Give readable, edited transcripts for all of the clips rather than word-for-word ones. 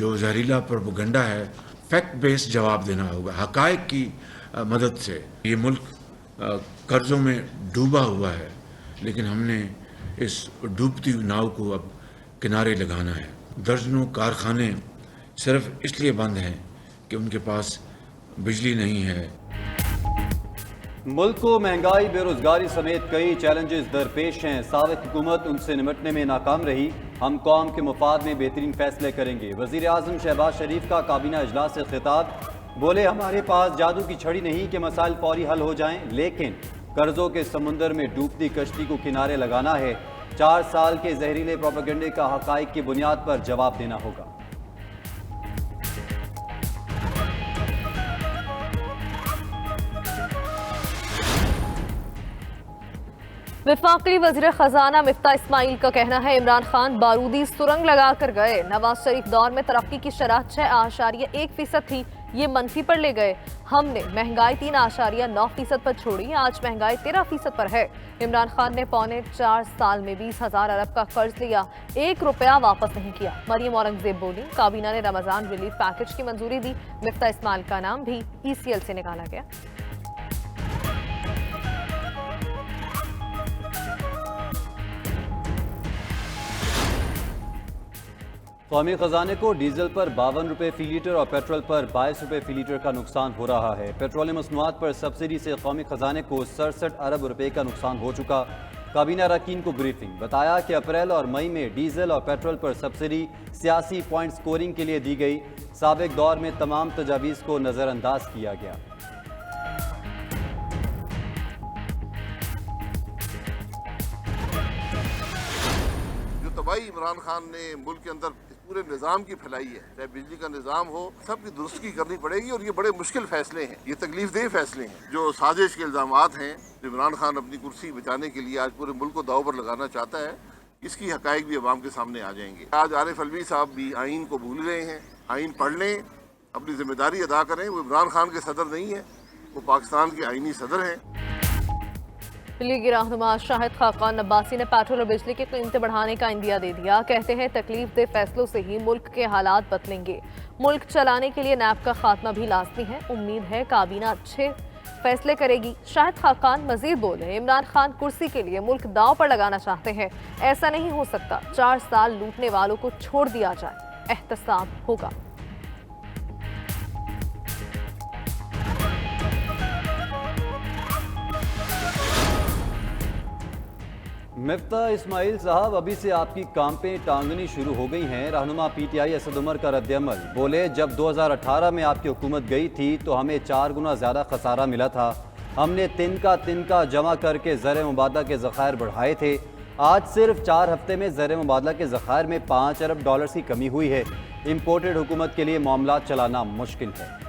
जो जहरीला प्रोपेगेंडा है, फैक्ट बेस्ड जवाब देना होगा, हकायक की मदद से। ये मुल्क कर्जों में डूबा हुआ है, लेकिन हमने इस डूबती नाव को अब किनारे लगाना है। दर्जनों कारखाने सिर्फ इसलिए बंद हैं कि उनके पास बिजली नहीं है। मुल्क को महंगाई, बेरोजगारी समेत कई चैलेंजेस दरपेश हैं। साबिक हुकूमत उनसे निपटने में नाकाम रही। हम कौम के मुफाद में बेहतरीन फैसले करेंगे। वजीर आजम शहबाज शरीफ का काबीना अजलास से खिताब। बोले, हमारे पास जादू की छड़ी नहीं कि मसाइल फौरी हल हो जाएं, लेकिन कर्जों के समुंदर में डूबती कश्ती को किनारे लगाना है। 4 साल के जहरीले प्रोपेगेंडे का हकाइक की बुनियाद पर जवाब देना होगा। वफाकी वज़ीर खजाना मिफ्ता इस्माइल का कहना है, इमरान खान बारूदी सुरंग लगाकर गए। नवाज शरीफ दौर में तरक्की की शरह 6.1% थी, ये मनफी पर ले गए। हमने महंगाई 3.9% पर छोड़ी, आज महंगाई 13% पर है। इमरान खान ने पौने 4 साल में 20,000 अरब का कर्ज लिया, 1 रुपया वापस नहीं किया। मरियम औरंगजेब बोली, काबीना ने रमजान रिलीफ पैकेज की मंजूरी दी। मिफ्ता इस्माइल का नाम भी ECL से निकाला गया। कौमी खजाने को डीजल पर 52 रुपये फी लीटर और पेट्रोल पर 22 रुपये फी लीटर का नुकसान हो रहा है। पेट्रोलियम मसनूआत पर सब्सिडी से कौमी खजाने को 67 अरब रुपए का नुकसान हो चुका। काबीना अरकान को ब्रीफिंग, बताया कि अप्रैल और मई में डीजल और पेट्रोल पर सब्सिडी सियासी पॉइंट स्कोरिंग के लिए दी गई। साबिक दौर में तमाम तजावीज़ को नज़रअंदाज किया गया। तबाही इमरान खान ने मुल्क के अंदर पूरे निज़ाम की फैलाई है, चाहे बिजली का निज़ाम हो, सबकी दुरुस्ती करनी पड़ेगी। और ये बड़े मुश्किल फैसले हैं, ये तकलीफ देह फैसले हैं। जो साजिश के इल्ज़ामात हैं, इमरान खान अपनी कुर्सी बचाने के लिए आज पूरे मुल्क को दाव पर लगाना चाहता है, इसकी हकायक भी अवाम के सामने आ जाएंगे। आज आरिफ अलवी साहब भी आइन को भूल गए हैं। आइन पढ़ लें, अपनी जिम्मेदारी अदा करें। वो इमरान खान के सदर नहीं है, वो पाकिस्तान के आइनी सदर हैं। लीगी रहनुमा शाहिद खाकान अब्बासी ने पेट्रोल और बिजली की कीमतें बढ़ाने का इंदिया दे दिया। कहते हैं, तकलीफ दे फैसलों से ही मुल्क के हालात बदलेंगे। मुल्क चलाने के लिए नैब का खात्मा भी लाजमी है। उम्मीद है काबीना अच्छे फैसले करेगी। शाहिद खाकान मजीद बोले, इमरान खान कुर्सी के लिए मुल्क दांव पर लगाना चाहते हैं। ऐसा नहीं हो सकता, 4 साल लूटने वालों को छोड़ दिया जाए, एहतसाब होगा। मिफ्ता इस्माइल साहब, अभी से आपकी कांपें टांगनी शुरू हो गई हैं। रहनुमा PTI असद उमर का रद्द-ए-अमल। बोले, जब 2018 में आपकी हुकूमत गई थी तो हमें 4 गुना ज़्यादा खसारा मिला था। हमने तिनका जमा करके ज़र मुबादला के ज़खायर बढ़ाए थे। आज सिर्फ 4 हफ्ते में ज़र मुबादला के ज़खायर में 5 अरब डॉलर की कमी हुई है। इम्पोर्टेड हुकूमत के लिए मामला चलाना मुश्किल है।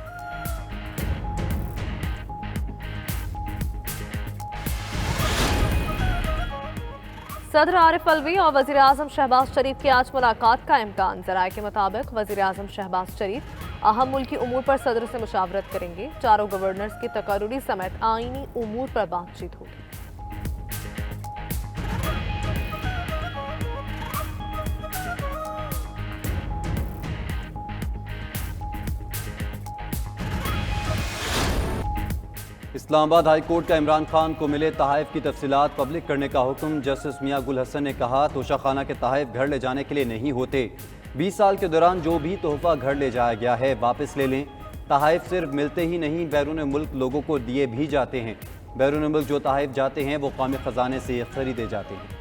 सदर आरिफ अलवी और वज़ीर आज़म शहबाज शरीफ की आज मुलाकात का इम्कान। ज़राए के मुताबिक वज़ीर आज़म शहबाज शरीफ अहम मुल्की उमूर पर सदर से मुशावरत करेंगे। चारों गवर्नर्स की तकर्रुरी समेत आईनी उमूर पर बातचीत होगी। इस्लामाबाद हाई कोर्ट का इमरान खान को मिले तहाइफ की तफसीलात पब्लिक करने का हुक्म। जस्टिस मियां गुल हसन ने कहा, तोशाखाना के तहाइफ घर ले जाने के लिए नहीं होते। 20 साल के दौरान जो भी तोहफा घर ले जाया गया है वापस ले लें। तहाइफ सिर्फ मिलते ही नहीं, बैरून मुल्क लोगों को दिए भी जाते हैं। बैरून मुल्क जो तहाइफ जाते हैं वो कौमी ख़जाने से खरीदे जाते हैं।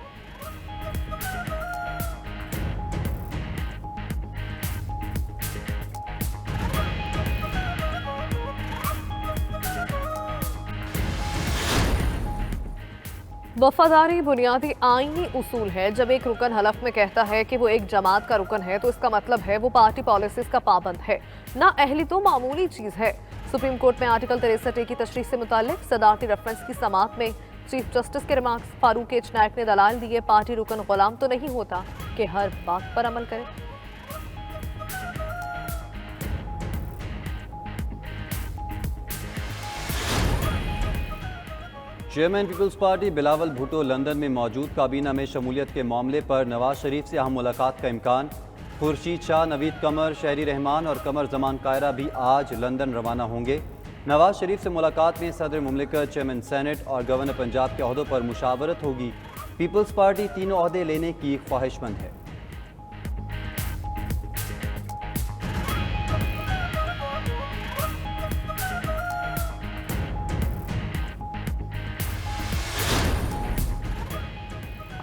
वफादारी बुनियादी आईनी उसूल है। जब एक रुकन हलफ में कहता है कि वो एक जमात का रुकन है तो इसका मतलब है वो पार्टी पॉलिसीज का पाबंद है। ना अहली तो मामूली चीज है। सुप्रीम कोर्ट में आर्टिकल 63A की तशरीह से मुताल्लिक सदारती रेफरेंस की समाअत में चीफ जस्टिस के रिमार्क्स। फारूक एच नायक ने दलाल दिए, पार्टी रुकन गुलाम तो नहीं होता कि हर बात पर अमल करे। चेयरमैन पीपल्स पार्टी बिलावल भुट्टो लंदन में मौजूद। काबीना में शमूलियत के मामले पर नवाज शरीफ से अहम मुलाकात का इम्कान। खुर्शीद शाह, नवीद कमर, शहरी रहमान और कमर जमान कायरा भी आज लंदन रवाना होंगे। नवाज शरीफ से मुलाकात में सदर मुमलिकत, चेयरमैन सेनेट और गवर्नर पंजाब के अहदों पर मुशावरत होगी। पीपल्स पार्टी तीनों अहदे लेने की ख्वाहिशमंद है।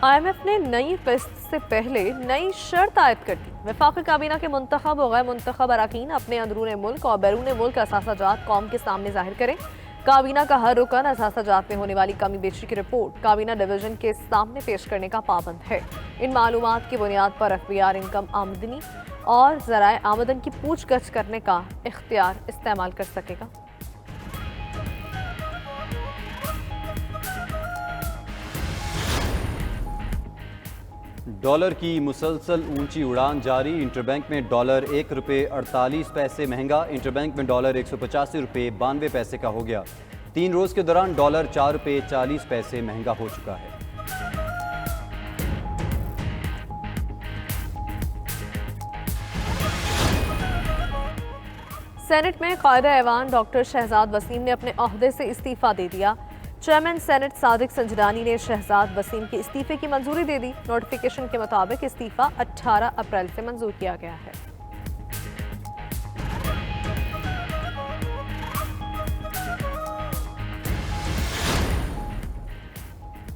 IMF ने नई किस्त से पहले नई शर्त आयद कर दी। वफाकी काबीना के मुंतखब और गैर मुंतखब अरकान अपने अंदरून मुल्क और बैरून मुल्क असासाजात कौम के सामने जाहिर करें। काबीना का हर रुकन असासाजात में होने वाली कमी बेची की रिपोर्ट काबीना डिवीजन के सामने पेश करने का पाबंद है। इन मालूमात की बुनियाद पर FBR इनकम आमदनी और ज़राए आमदन की पूछगछ करने का इख्तियार इस्तेमाल कर सकेगा। डॉलर की मुसलसल ऊंची उड़ान जारी। इंटरबैंक में डॉलर ₹1.48 महंगा। इंटरबैंक में डॉलर ₹185.92 का हो गया। 3 रोज के दौरान डॉलर ₹4.40 महंगा हो चुका है। सेनेट में कायदा ऐवान डॉक्टर शहजाद वसीम ने अपने ओहदे से इस्तीफा दे दिया। चेयरमैन सेनेट सादिक संजरानी ने शहजाद वसीम के इस्तीफे की मंजूरी दे दी। नोटिफिकेशन के मुताबिक इस्तीफा 18 अप्रैल से मंजूर किया गया है।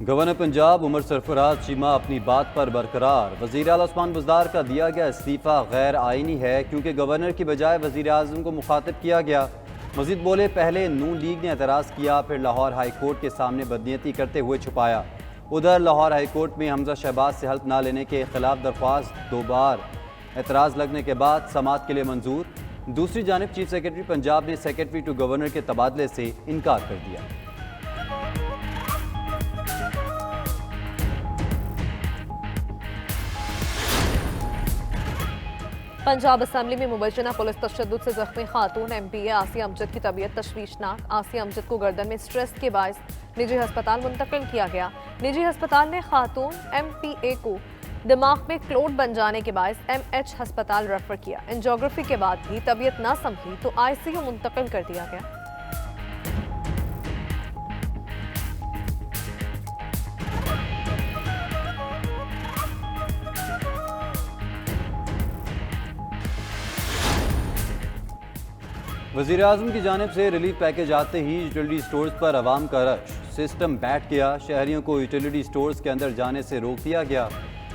गवर्नर पंजाब उमर सरफराज चीमा अपनी बात पर बरकरार। वज़ीर आला उस्मान बुज़दार का दिया गया इस्तीफा गैर आईनी है क्योंकि गवर्नर की बजाय वज़ीर आज़म को मुखातिब किया गया। मजीद बोले, पहले नून लीग ने एतराज़ किया, फिर लाहौर हाई कोर्ट के सामने बदनीयती करते हुए छुपाया। उधर लाहौर हाई कोर्ट में हमजा शहबाज से हल्फ ना लेने के खिलाफ दरख्वास्त 2 बार एतराज़ लगने के बाद समाअत के लिए मंजूर। दूसरी जानिब चीफ सेक्रेटरी पंजाब ने सेक्रेटरी टू गवर्नर के तबादले से इनकार कर दिया। पंजाब असम्बली में मुबैना पुलिस तशद्दुद से जख्मी खातून MPA आसिया अमजद की तबीयत तशवीशनाक। आसिया अमजद को गर्दन में स्ट्रेस के बायस निजी अस्पताल मुंतकिल किया गया। निजी अस्पताल ने खातून MPA को दिमाग में क्लोट बन जाने के बायस MH अस्पताल रेफर किया। एंजियोग्राफी के बाद भी तबीयत ना संभली तो ICU मुंतकिल कर दिया गया। वज़ीर आज़म की जानिब से रिलीफ पैकेज आते ही यूटिलिटी स्टोर्स पर आवाम का रश। सिस्टम बैठ गया। शहरियों को यूटिलिटी स्टोर्स के अंदर जाने से रोक दिया गया।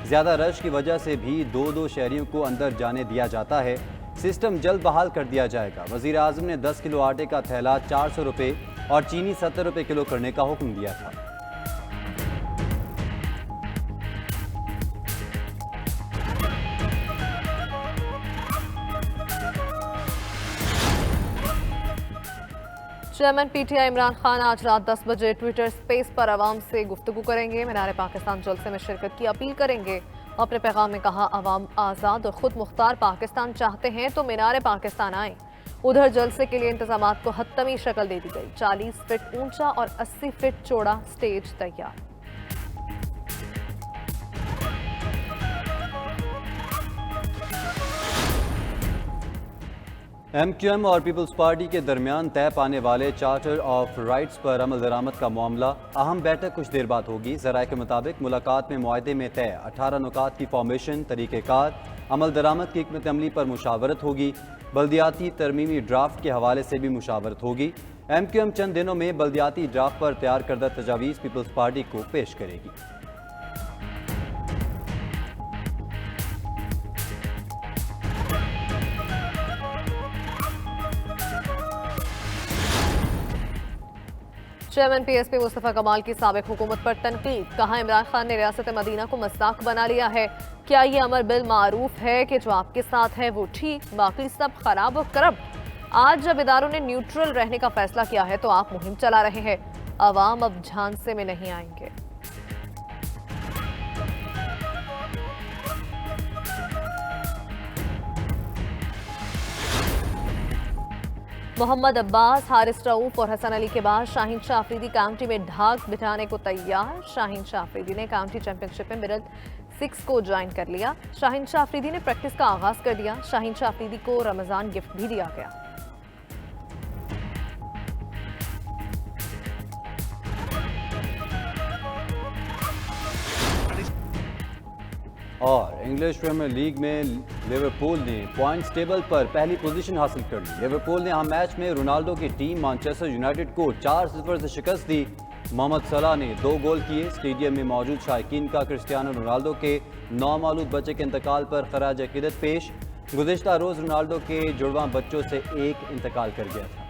ज़्यादा रश की वजह से भी 2-2 शहरियों को अंदर जाने दिया जाता है। सिस्टम जल्द बहाल कर दिया जाएगा। वज़ीर आज़म ने 10 किलो आटे का थैला ₹400 और चीनी ₹70 किलो करने का हुक्म दिया था। चेयरमैन PTI इमरान खान आज रात 10 बजे ट्विटर स्पेस पर आवाम से गुफ्तगू करेंगे। मीनार पाकिस्तान जलसे में शिरकत की अपील करेंगे। अपने पैगाम में कहा, आवाम आज़ाद और खुद मुख्तार पाकिस्तान चाहते हैं तो मीनार पाकिस्तान आए। उधर जलसे के लिए इंतजामात को हत्तमी शक्ल दे दी गई। 40 फीट ऊंचा और 80 फीट चौड़ा स्टेज तैयार। MQM और पीपल्स पार्टी के दरमियान तय पाने वाले चार्टर ऑफ राइट्स पर अमल दरामद का मामला। अहम बैठक कुछ देर बाद होगी। ज़राए के मुताबिक मुलाकात में मुआहदे में तय 18 नुकात की फॉर्मेशन, तरीक़ेकार, अमल दरामद की हिकमत अमली पर मुशावरत होगी। बल्दियाती तरमीमी ड्राफ्ट के हवाले से भी मुशावरत होगी। MQM चंद दिनों में बल्दियाती ड्राफ्ट पर तैयार करदा तजावीज़ पीपल्स पार्टी को पेश करेगी। चेयरमैन PSP मुस्तफ़ा कमाल की साबिक हुकूमत पर तनकीद। कहा, इमरान खान ने रियासत मदीना को मज़ाक बना लिया है। क्या ये अमर बिल मारूफ है कि जो आपके साथ है वो ठीक, बाकी सब खराब और करब। आज जब इदारों ने न्यूट्रल रहने का फैसला किया है तो आप मुहिम चला रहे हैं। अवाम अब झांसे में नहीं आएंगे। मोहम्मद अब्बास, हारिस रऊफ और हसन अली के बाद शाहीन शाह अफरीदी काउंटी में ढाक बिठाने को तैयार। शाहीन शाह अफरीदी ने काउंटी चैंपियनशिप में मिडल 6 को ज्वाइन कर लिया। शाहीन शाह अफरीदी ने प्रैक्टिस का आगाज कर दिया। शाहीन शाह अफरीदी को रमजान गिफ्ट भी दिया गया। और इंग्लिश प्रीमियर लीग में लिवरपूल ने पॉइंट्स टेबल पर पहली पोजीशन हासिल कर ली। लिवरपूल ने अहम मैच में रोनाल्डो की टीम मैनचेस्टर यूनाइटेड को 4-0 से शिकस्त दी। मोहम्मद सलाह ने 2 गोल किए। स्टेडियम में मौजूद शायकीन का क्रिस्टियानो रोनाल्डो के नौमालूद बच्चे के इंतकाल पर खराज अकीदत पेश। गुज़िश्ता रोज़ रोनाल्डो के जुड़वां बच्चों से एक इंतकाल कर गया था।